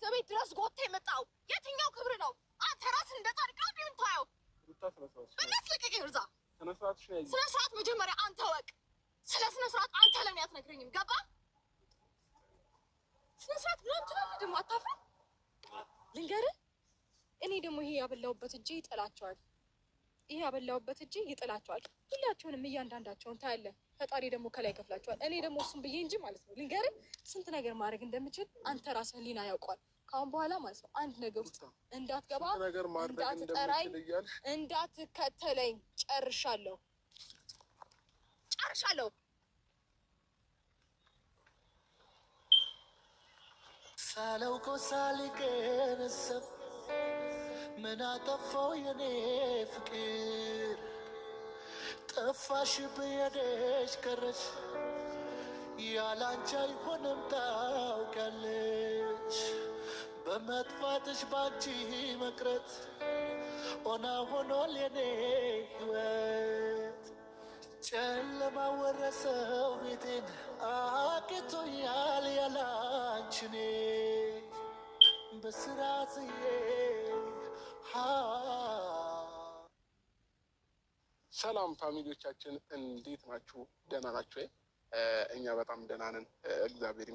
ቤት ድረስ ጎቴ መጣው የትኛው ክብር ነው? አንተ ራስ እንደ ታሪክ ነው የምታየው። በመስለቀቅ ይርዛ ስነ ስርዓት መጀመሪያ አንተ ወቅ ስለ ስነ ስርዓት አንተ ለኔ አትነግረኝም። ገባ? ስነ ስርዓት ምን ትላለህ ደግሞ? አታፍርም? ልንገርህ እኔ ደግሞ ይሄ ያበላውበት እጄ ይጥላቸዋል። ይሄ ያበላውበት እጄ ይጥላቸዋል። ሁላቸውንም እያንዳንዳቸውን ታያለህ። ፈጣሪ ደግሞ ከላይ ከፍላቸዋል። እኔ ደግሞ እሱን ብዬ እንጂ ማለት ነው ልንገርህ ስንት ነገር ማድረግ እንደምችል አንተ ራስህ ህሊና ያውቋል። ካሁን በኋላ ማለት ነው አንድ ነገር ውስጥ እንዳትገባ፣ እንዳትጠራኝ፣ እንዳትከተለኝ። ጨርሻለሁ። ሳላውቀው ሳልገነዘብ ምን አጠፋው የኔ ፍቅር? ጠፋሽ ብሄደሽ ቀረሽ ያላንቺ አይሆንም ታውቂያለሽ። በመጥፋትሽ ባንቺ መቅረት ኦና ሆኗል የኔ ህይወት። ጨለማ ወረሰው ቤቴን አቅቶኛል ያላንቺ እኔ በስራ ዝዬ። ሰላም ፋሚሊዎቻችን እንዴት ናችሁ? ደህና ናችሁ? እኛ በጣም ደህና ነን፣ እግዚአብሔር